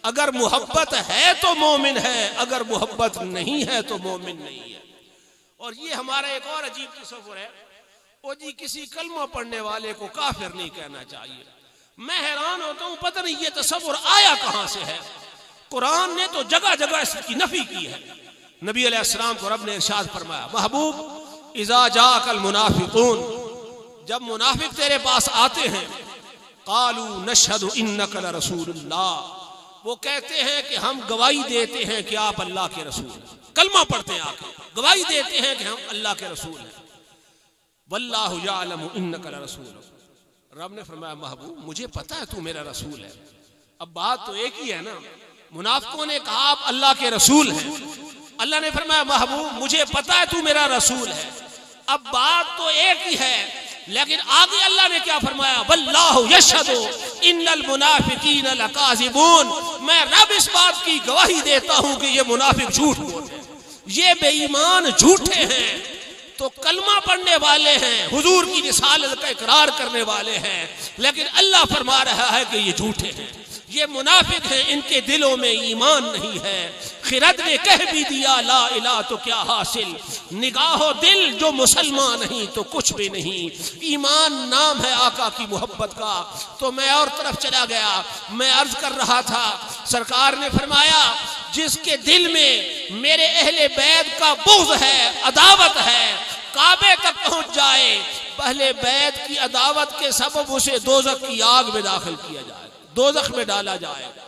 अगर मोहब्बत है तो मोमिन है, अगर मोहब्बत नहीं है तो मोमिन नहीं है। और ये हमारा एक और अजीब तस्वुर है, वो जी किसी कलमा पढ़ने वाले को काफिर नहीं कहना चाहिए। मैं हैरान होता हूँ, पता नहीं ये तस्वुर आया कहाँ से है। कुरान ने तो जगह जगह इसकी नफी की है। नबी अलैहिस्सलाम को रब ने इरशाद फरमाया, महबूब इज़ा जाकल मुनाफिकून, जब मुनाफिक तेरे पास आते हैं, कालू नशहदु इन्नका लरसूलुल्लाह, वो कहते हैं कि हम गवाही देते हैं कि आप अल्लाह के रसूल हैं। कलमा पढ़ते हैं आके गवाही देते हैं कि हम अल्लाह के रसूल हैं। वल्लाहु यअलमु इन्नका लरसूल, रब ने फरमाया, महबूब मुझे पता है तू मेरा रसूल है। अब बात तो एक ही है ना। मुनाफिकों ने कहा आप अल्लाह के रसूल हैं, अल्लाह ने फरमाया, महबूब मुझे पता है तू मेरा रसूल है। अब बात तो एक ही है, लेकिन आगे अल्लाह ने क्या फरमाया, वल्लाहु यशहदु इन्नल मुनाफिकीन लकाज़िबून, मैं रब इस बात की गवाही देता हूं कि ये मुनाफिक झूठ बोलते हैं, ये बेईमान झूठे हैं। तो कलमा पढ़ने वाले हैं, हुजूर की रिसालत का इकरार करने वाले हैं, लेकिन अल्लाह फरमा रहा है कि ये झूठे हैं, ये मुनाफिक हैं, इनके दिलों में ईमान नहीं है। खिरद ने कह भी दिया ला इलाहा तो क्या हासिल, निगाहो दिल जो मुसलमान नहीं तो कुछ भी नहीं। ईमान नाम है आका की मोहब्बत का। तो मैं और तरफ चला गया, मैं अर्ज कर रहा था, सरकार ने फरमाया जिसके दिल में मेरे अहले बैत का बुग़्ज़ है, अदावत है, काबे तक पहुंच जाए, पहले बैत की अदावत के सबब उसे दोज़ख की आग में दाखिल किया जाए, दोज़ख में डाला जाएगा।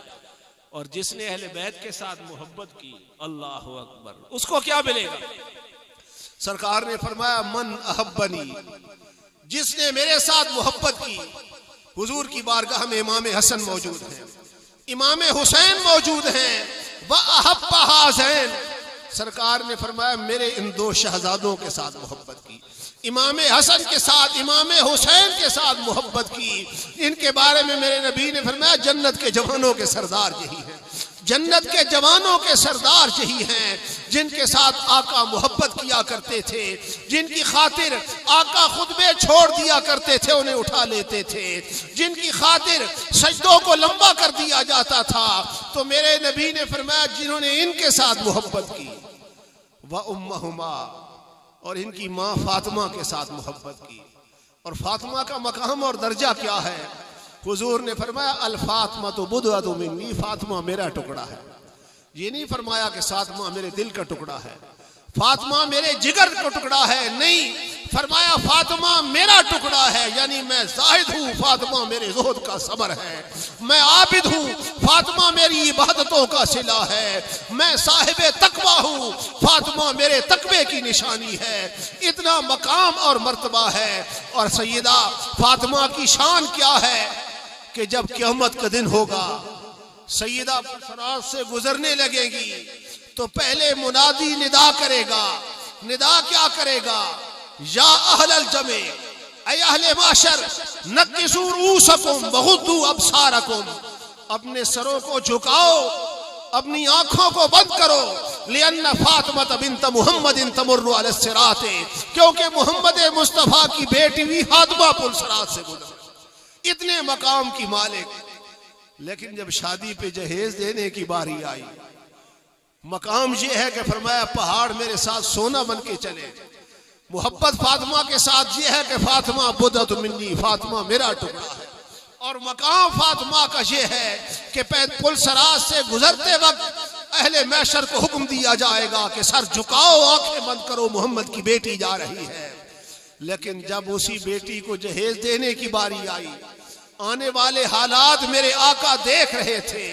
और जिसने अहले बैत के साथ मोहब्बत की, अल्लाहु अकबर, उसको क्या मिलेगा? सरकार ने फरमाया मन अहब्बनी, जिसने मेरे साथ मोहब्बत की। हुजूर की बारगाह में इमाम हसन मौजूद हैं, इमाम हुसैन मौजूद हैं, वह अहब्बा हाज़ैन, सरकार ने फरमाया मेरे इन दो शहजादों के साथ मोहब्बत की, इमाम हसन के साथ, इमाम हुसैन के साथ मोहब्बत की। इनके बारे में मेरे नबी ने फरमाया जन्नत के जवानों के सरदार यही हैं, जन्नत के जवानों के सरदार यही हैं, जिनके साथ आका मोहब्बत किया करते थे, जिनकी खातिर आका खुतबे छोड़ दिया करते थे, उन्हें उठा लेते थे, जिनकी खातिर सजदों को लंबा कर दिया जाता था। तो मेरे नबी ने फरमाया जिन्होंने इनके साथ मोहब्बत की, व उम्महुमा, और इनकी माँ फातिमा के साथ मोहब्बत की। और फातिमा का मकाम और दर्जा क्या है? हुजूर ने फरमाया अल फातिमा तो बुदअतु मिन्नी, फातिमा मेरा टुकड़ा है। ये नहीं फरमाया कि फातिमा मेरे दिल का टुकड़ा है, फातिमा मेरे जिगर का टुकड़ा है, नहीं, फरमाया फातिमा मेरा टुकड़ा है, यानी मैं जाहिद हूँ, फातिमा मेरे ज़ुहद का समर है, मैं आबिद हूँ, फातिमा मेरी इबादतों का सिला है, मैं साहिबे तकवा हूँ, फातिमा मेरे तकवे की निशानी है। इतना मकाम और मर्तबा है। और सैयदा फातिमा की शान क्या है कि जब क़यामत का दिन होगा, सैयदा सरात से गुजरने लगेगी तो पहले मुनादी निदा करेगा। निदा क्या करेगा? या अहलल जमे, ऐ अहले माशर, नक्किसू रूसकुम वगुद्दू अबसारकुम, अपने सरों को झुकाओ, अपनी आंखों को बंद करो। लिअन्ना फातिमा बिन्त मुहम्मदिन तमुर्रु अला सिरात, क्योंकि मोहम्मद मुस्तफा की बेटी भी फातिमा पुल सिरात से गुजरी। इतने मकाम की मालिक। लेकिन जब शादी पे जहेज देने की बारी आई, मकाम ये है कि फरमाया पहाड़ मेरे साथ सोना बन के चले। मोहब्बत फातिमा के साथ ये है कि फातिमा बुदअतु मिन्नी, फातिमा मेरा टुकड़ा है। और मकाम फातिमा का ये है कि पुल सराज से गुजरते वक्त अहले मैशर को हुक्म दिया जाएगा कि सर झुकाओ, आंखें बंद करो, मोहम्मद की बेटी जा रही है। लेकिन जब उसी बेटी को जहेज देने की बारी आई, आने वाले हालात मेरे आका देख रहे थे।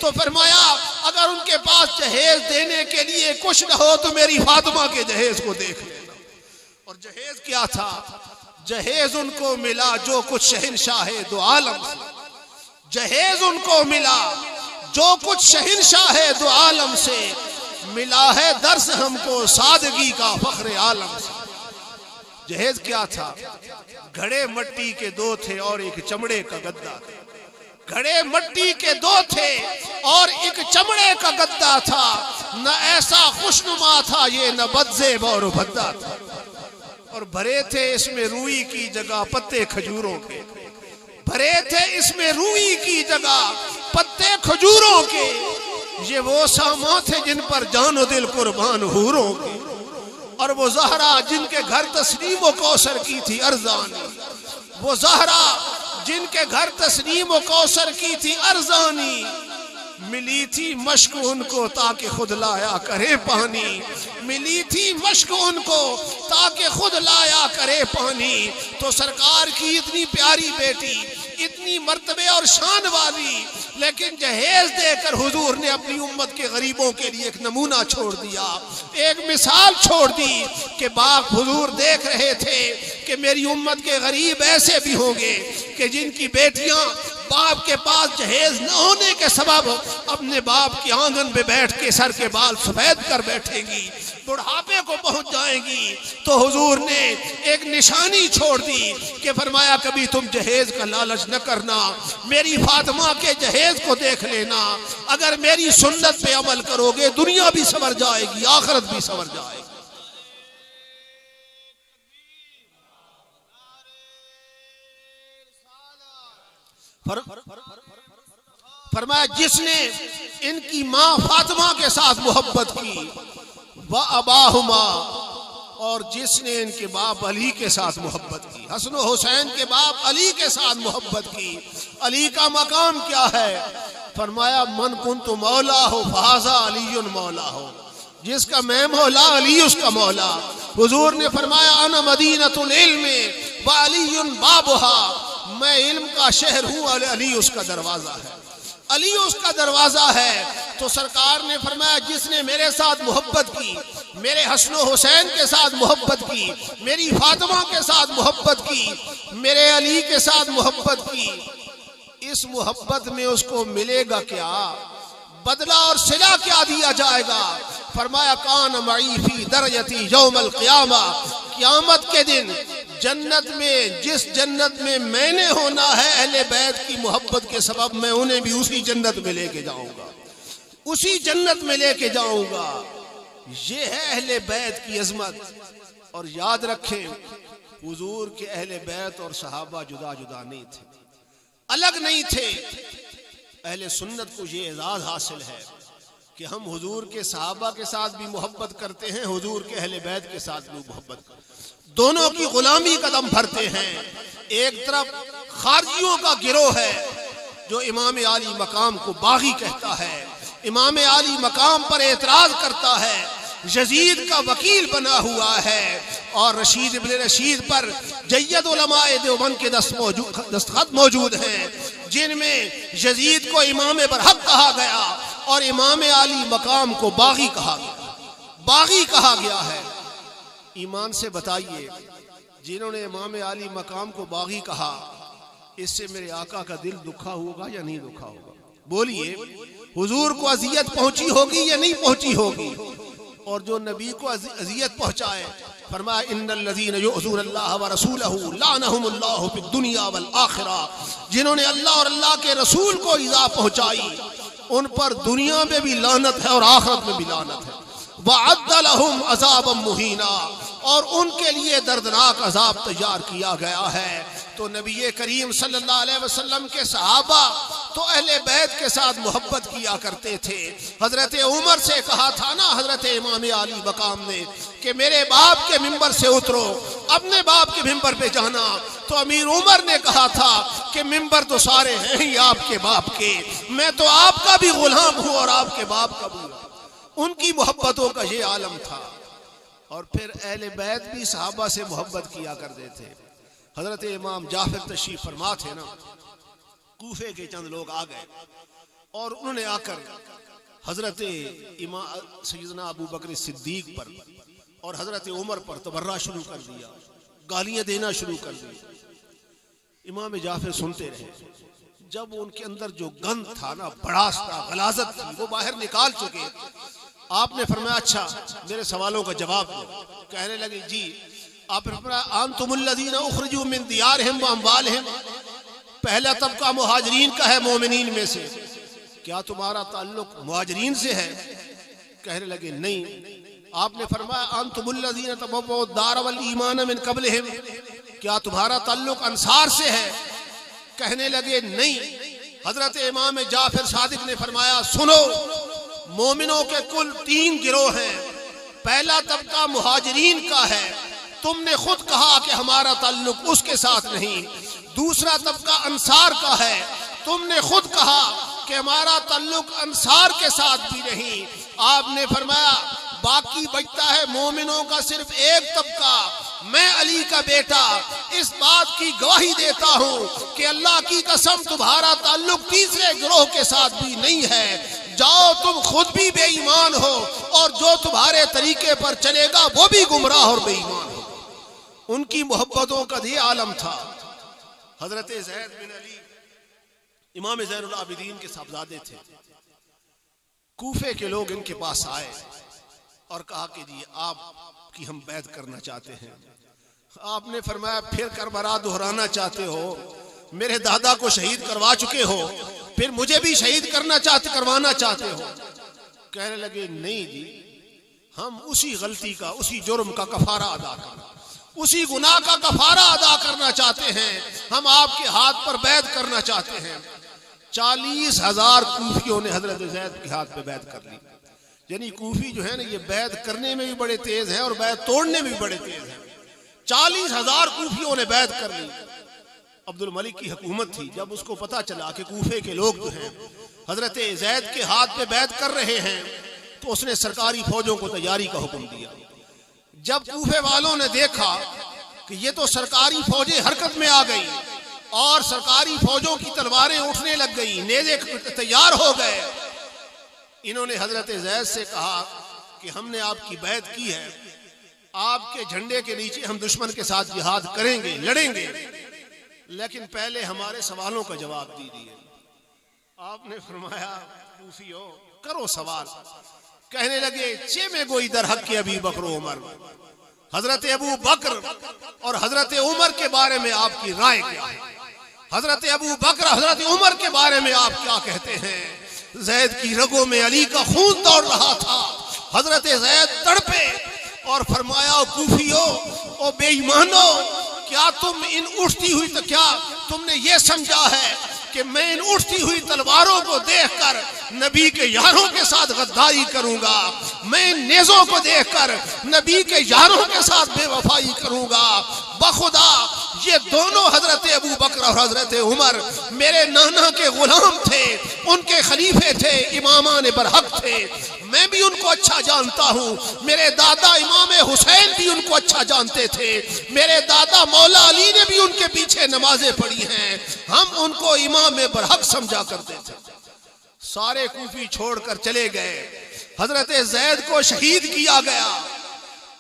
तो फरमाया अगर उनके पास जहेज देने के लिए कुछ न हो तो मेरी फातिमा के जहेज को देख लेना। और जहेज क्या था? जहेज उनको मिला जो कुछ शहंशाहे दो आलम से, जहेज उनको मिला जो कुछ शहंशाहे दो आलम से, मिला है दर्स हमको सादगी का फख्र आलम से। जहेज क्या था? घड़े मट्टी के दो थे और एक चमड़े का गद्दा था। घड़े मट्टी के दो थे और एक चमड़े का गद्दा था। न ऐसा खुशनुमा था ये, न बदजेब और भद्दा था। और भरे थे इसमें रूई की जगह पत्ते खजूरों के, भरे थे इसमें रूई की जगह पत्ते खजूरों के। ये वो सामा थे जिन पर जानो दिल कुर्बान हूरों के। और वो ज़हरा जिनके घर तस्नीम व कौसर की थी अरजानी, वो ज़हरा जिनके घर तस्नीम व कौसर की थी अरजानी, मिली थी मश्क उनको ताकि खुद लाया करे पानी, मिली थी मश्क उनको ताकि खुद लाया करे पानी। तो सरकार की इतनी प्यारी बेटी, इतनी मर्तबे और शान वाली, लेकिन जहेज देकर हुजूर ने अपनी उम्मत के गरीबों के लिए एक नमूना छोड़ दिया, एक मिसाल छोड़ दी कि बाप हुजूर देख रहे थे कि मेरी उम्मत के गरीब ऐसे भी होंगे कि जिनकी बेटियां बाप के पास जहेज न होने के सबब अपने बाप के आंगन में बैठ के सर के बाल सफेद कर बैठेंगी, बुढ़ापे को पहुंच जाएंगी। तो हुजूर ने एक निशानी छोड़ दी कि फरमाया कभी तुम जहेज का लालच न करना, मेरी फातिमा के जहेज को देख लेना। अगर मेरी सुन्नत पे अमल करोगे दुनिया भी संवर जाएगी, आखिरत भी संवर जाएगी। फरमाया जिसने इनकी माँ फातिमा के साथ मोहब्बत की, व अबाहुमा, और जिसने इनके बाप अली के साथ मोहब्बत की, हसन हुसैन के बाप अली के साथ मोहब्बत की। अली का मकाम क्या है? फरमाया मन कुन्तु मौला हो फाजा अलीयुन मौला हो, जिसका मैं मौला अली उसका मौला। हुजूर ने फरमाया अना मदीनतुल इल्म व अलीयुन बाबुहा, मैं इल्म का शहर हूँ, अली उसका दरवाजा है, अली उसका दरवाजा है। तो सरकार ने फरमाया जिसने मेरे साथ मोहब्बत की, मेरे हसन हुसैन के साथ मोहब्बत की, मेरी फातिमा के साथ मोहब्बत की, मेरे अली के साथ मोहब्बत की, इस मोहब्बत में उसको मिलेगा क्या? बदला और सिला क्या दिया जाएगा? फरमाया कान मई फी दरजती यौमल क़ियामा, क़यामत के दिन जन्नत में, जिस जन्नत में मैंने होना है अहले बैत की मोहब्बत के सबब, मैं उन्हें भी उसी जन्नत में लेके जाऊंगा, उसी जन्नत में लेके जाऊंगा। ये है अहले बैत की अजमत। और याद रखें हुजूर के अहले बैत और सहाबा जुदा जुदा नहीं थे, अलग नहीं थे। अहले सुन्नत को ये एजाज हासिल है कि हम हुजूर के सहाबा के साथ भी मोहब्बत करते हैं, हुजूर के अहले बैत के साथ भी मोहब्बत करते हैं, दोनों की गुलामी कदम भरते हैं। एक तरफ खारजियों का गिरोह है जो इमाम आली मकाम को बागी कहता है, इमाम आली मकाम पर एतराज करता है, यजीद का वकील बना हुआ है, और रशीद इब्न रशीद पर जय्यद उलमाए देवबंद के दस्तखत मौजूद हैं, जिनमें यजीद को इमाम बरहक कहा गया और इमाम आली मकाम को बागी कहा गया, बागी कहा गया है। ईमान से बताइए जिन्होंने इमाम आली मकाम को बागी कहा, इससे मेरे आका का दिल दुखा होगा या नहीं दुखा होगा? बोलिए, हुजूर को अजियत पहुंची होगी या नहीं पहुंची होगी? और जो नबी को अजियत पहुंचाए, फरमाया इन्नल लज़ीना युअज़ून अल्लाह व रसूलहु लानहुमुल्लाहु फिद दुनिया वल आखिरा, जिन्होंने अल्लाह और अल्लाह के रसूल को इज़ा पहुंचाई उन पर दुनिया में भी लानत है और आखिरत में भी लानत है। वअद्द लहुम अज़ाबम मुहीना, और उनके लिए दर्दनाक अजाब तैयार किया गया है। तो नबी करीम सल्लल्लाहु अलैहि वसल्लम के सहाबा तो अहले बैत के साथ मोहब्बत किया करते थे। हजरत उमर से कहा था ना हजरत इमाम आली मकाम ने कि मेरे बाप के मिंबर से उतरो, अपने बाप के मिंबर पे जाना। तो अमीर उमर ने कहा था कि मिंबर तो सारे हैं ही आपके बाप के, मैं तो आपका भी गुलाम हूँ और आपके बाप का भी। उनकी मोहब्बतों का ये आलम था। और फिर अहले बैत भी सहाबा से मोहब्बत किया करते थे। हजरत इमाम जाफर तशरीफ फरमा थे ना, कूफे के चंद लोग आ गए और उन्होंने आकर हजरत इमाम सैयदना अबू बकर सिद्दीक पर और हजरत उमर पर तबर्रा शुरू कर दिया, गालियां देना शुरू कर दी। इमाम जाफर सुनते रहे। जब उनके अंदर जो गंद था ना, भड़ास था, गलाजत थी, वो बाहर निकाल चुके। आपने फरमाया अच्छा मेरे सवालों का जवाब दो। कहने लगे जी। आपने फरमाया अंतुमुल्लज़ीना उखरिजू मिन दियारिहिम व अम्वालिहिम, पहला तबका मुहाजिरीन का है मोमिनीन में से, क्या तुम्हारा ताल्लुक मुहाजिरीन से है? कहने लगे नहीं। आपने फरमाया अंतुमुल्लज़ीना तबव्वउ दार वल ईमान मिन क़ब्लिहिम, क्या तुम्हारा ताल्लुक अंसार से है? कहने लगे नहीं। हजरत इमाम जाफर सादिक ने फरमाया सुनो, मोमिनों के कुल 3 गिरोह हैं। पहला तबका मुहाजिरीन का है, तुमने खुद कहा कि हमारा ताल्लुक उसके साथ नहीं। दूसरा तबका अंसार का है, तुमने खुद कहा कि हमारा ताल्लुक अंसार के साथ भी नहीं। आपने फरमाया बाकी बचता है मोमिनों का सिर्फ एक तबका। मैं अली का बेटा इस बात की गवाही देता हूँ कि अल्लाह की कसम तुम्हारा ताल्लुक तीसरे गिरोह के साथ भी नहीं है। जाओ, तुम खुद भी बेईमान हो और जो तुम्हारे तरीके पर चलेगा वो भी गुमराह और बेईमान हो। उनकी मोहब्बतों का ये आलम था। हजरत ज़ैद बिन अली इमाम ज़ैनुल आबिदीन के साहबजादे थे। कूफे के लोग इनके पास आए और कहा कि जी आपकी हम बैत करना चाहते हैं। आपने फरमाया फिर करबला दोहराना चाहते हो? मेरे दादा को शहीद करवा चुके हो, फिर मुझे भी शहीद करवाना चाहते हो? कहने लगे नहीं जी, हम उसी गलती का, उसी जुर्म का कफारा अदा करना, उसी गुनाह का कफारा अदा करना चाहते हैं। हम आपके हाथ पर बैत करना चाहते हैं। 40,000 कूफियों ने हजरत ज़ैद के हाथ पे बैत कर ली। यानी कूफी जो है ना, ये बैत करने में भी बड़े तेज हैं और बैत तोड़ने में भी बड़े तेज हैं। 40,000 कूफियों ने बैत कर ली। अब्दुल मलिक की हुकूमत थी। जब उसको पता चला कि कूफे के लोग जो हैं हजरत ज़ैद के हाथ पे बैत कर रहे हैं, तो उसने सरकारी फौजों को तैयारी का हुक्म दिया। जब कूफे वालों ने देखा कि ये तो सरकारी फौजें हरकत में आ गई और सरकारी फौजों की तलवारें उठने लग गई, नेज़े तैयार हो गए, इन्होंने हजरत ज़ैद से कहा कि हमने आपकी बैत की है, आपके झंडे के नीचे हम दुश्मन के साथ जिहाद करेंगे, लड़ेंगे, लेकिन पहले हमारे सवालों का जवाब दीजिए। आपने फरमाया कूफियों करो सवाल। कहने लगे चे में गोई दर हक के अबी बकर उमर, हजरत अबू बकर और हजरत उमर के बारे में आपकी राय क्या है? हजरत अबू बकर हजरत उमर के बारे में आप क्या कहते हैं? ज़ैद की रगों में अली का खून दौड़ रहा था। हजरत ज़ैद तड़पे और फरमाया कूफियों ओ बेईमानो, क्या तुम इन उठती हुई, तो क्या तुमने ये समझा है कि मैं इन उठती हुई तलवारों को देखकर नबी के यारों के साथ गद्दारी करूंगा? मैं इन नेज़ों को देखकर नबी के यारों के साथ बेवफाई करूंगा? बखुदा ये दोनों हजरत अबू बकर और हजरत उमर मेरे नाना के गुलाम थे, उनके खलीफे थे, इमामान बरहक थे। मैं भी उनको अच्छा जानता हूँ। मेरे दादा इमाम हुसैन भी उनको अच्छा जानते थे। मेरे दादा मौला अली ने भी उनके पीछे नमाजें पढ़ी हैं। हम उनको इमाम बरहक समझा करते थे। सारे कूफी छोड़कर चले गए। हजरत ज़ैद को शहीद किया गया।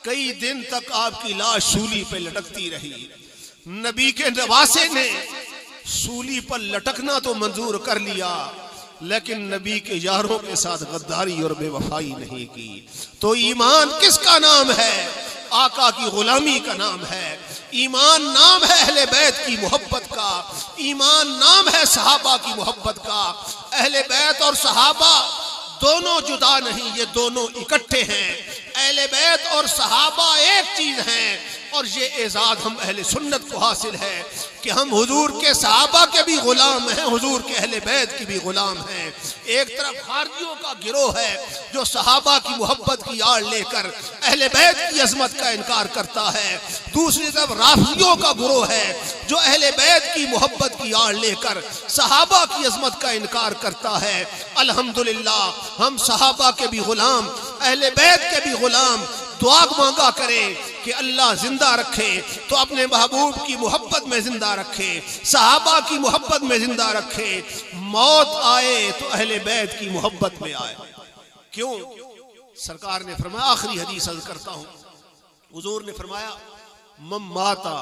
कई दिन तक आपकी लाश सूली पे लटकती रही। नबी के नवासे ने सूली पर लटकना तो मंजूर कर लिया, लेकिन नबी के यारों के साथ गद्दारी और बेवफाई नहीं की। तो ईमान किसका नाम है? आका की गुलामी का नाम है। ईमान नाम है अहले बैत की मोहब्बत का। ईमान नाम है सहाबा की मोहब्बत का। अहले बैत और सहाबा दोनों जुदा नहीं, ये दोनों इकट्ठे हैं। अहले बैत और सहाबा एक चीज हैं और ये एजाज हम अहले सुन्नत को हासिल है कि हम हुजूर के सहाबा के भी गुलाम हैं, हुजूर के अहले बैत की भी गुलाम हैं। एक तरफ खारजियों का गिरोह है जो सहाबा की मोहब्बत की आड़ लेकर अहले बैत की अजमत का इनकार करता है। दूसरी तरफ राफियों का गिरोह है जो अहले बैत की मोहब्बत की आड़ लेकर सहाबा की अजमत का इनकार करता है। अल्हम्दुलिल्लाह हम सहाबा के भी गुलाम, अहले बैत के भी गुलाम। दुआ मांगा करें कि अल्लाह जिंदा रखे तो अपने महबूब की मोहब्बत में जिंदा रखे, सहाबा की मोहब्बत में जिंदा रखे, मौत आए तो अहले बैत की मोहब्बत में आए। क्यों? सरकार ने फरमाया, आखिरी हदीस अर्ज करता हूं, हुजूर ने फरमाया मम माता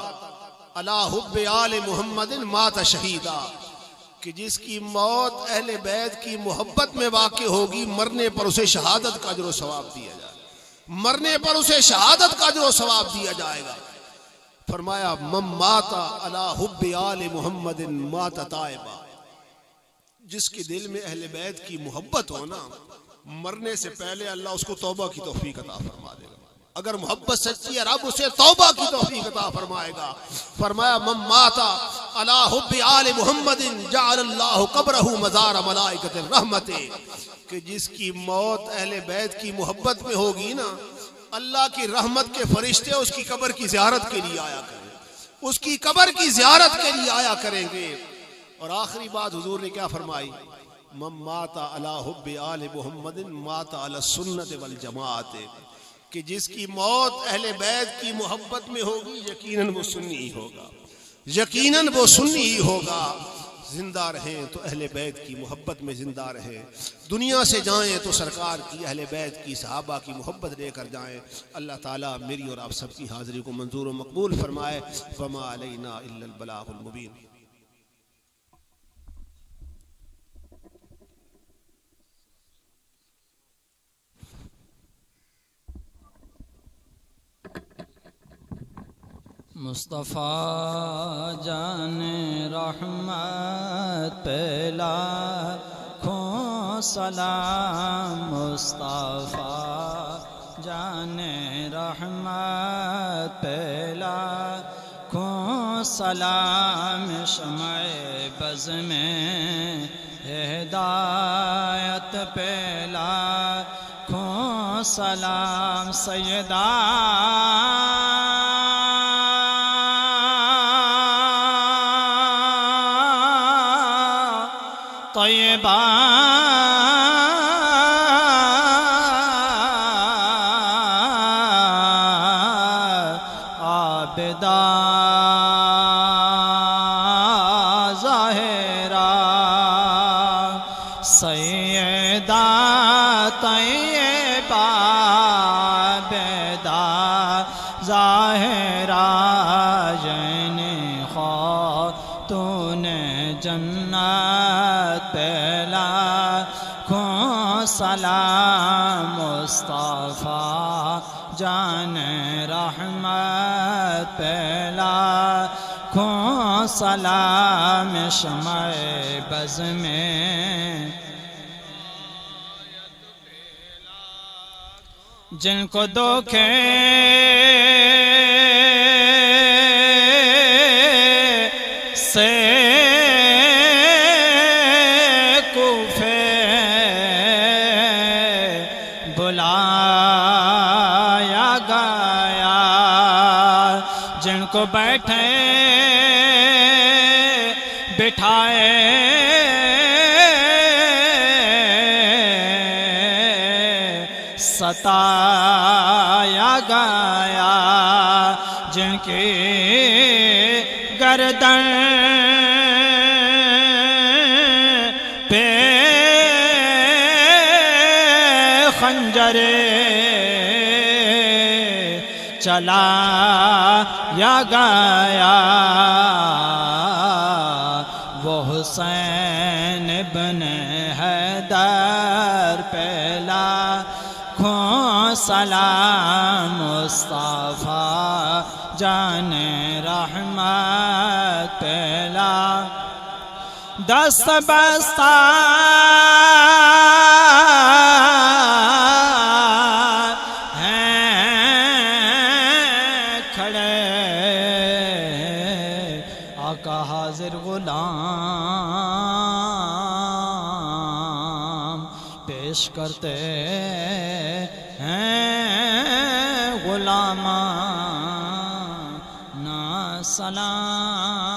अला हुब्बे आले मुहम्मदिन माता शहीदा, कि जिसकी मौत अहले बैत की मोहब्बत में वाक़ होगी मरने पर उसे शहादत का अजर व सवाब दिया जाएगा, मरने पर उसे शहादत का अजर व सवाब दिया जाएगा। फरमाया मम माता अला हुब्बे आले मुहम्मदिन माता ताइबा, जिसके दिल में अहले बैत की मोहब्बत हो ना, मरने से पहले अल्लाह उसको तौबा की तौफीक अता फरमा देगा। अगर मोहब्बत सच्ची है रब उसे तौबा की तौफीक अता फरमाएगा। फरमाया मम माता अला हुब्बि आले मुहम्मदिन जअलल्लाहु कब्रहु मज़ार मलाइकतिर रहमते, कि जिसकी मौत अहले बैत की मोहब्बत में होगी ना, अल्लाह की रहमत के फरिश्ते उसकी कब्र की ज़ियारत के लिए आया करेंगे, उसकी कब्र की ज़ियारत के लिए आया करेंगे। और आखिरी बात हुजूर ने क्या फरमाई, मम माता अला हुब्बि आले मुहम्मदिन माता अला सुन्नत वल जमाअत, कि जिसकी मौत अहले बैत की मोहब्बत में होगी यकीनन वो सुन्नी ही होगा, यकीनन वो सुन्नी ही होगा। जिंदा रहें तो अहले बैत की मोहब्बत में जिंदा रहें, दुनिया से जाएं तो सरकार की अहले बैत की सहाबा की मोहब्बत लेकर जाएं। अल्लाह ताला मेरी और आप सबकी हाज़िरी को मंजूर व मकबूल फरमाए। फमा अलैना इल्लल बलागुल मुबीन। मुस्तफ़ा जाने रहमत पे लाखों सलाम, मुस्तफ़ा जाने रहमत पे लाखों सलाम, शम्ए बज़ में हिदायत पे लाखों सलाम, सैयदा तैयबा आबिदा ज़ाहिरा, सैयदा तैयबा आबिदा ज़ाहिरा, जैने खातून जन्नत पहला खों सलाम, मुस्तफ़ा जान रहमत पहला खों सलाम, शम्ए बज़ में जिनको धोखे से बुलाया गया, जिनको बैठे बिठाए सताया गया, जिनकी गर्दन पे खंजरे चलाया गया, वो हुसैन इब्ने हैदर पहला खों सलाम, मुस्तफ़ा जाने रहमत पहला दस्त बस्ता हाजिर गुलाम पेश करते हैं गुलामा ना सलाम।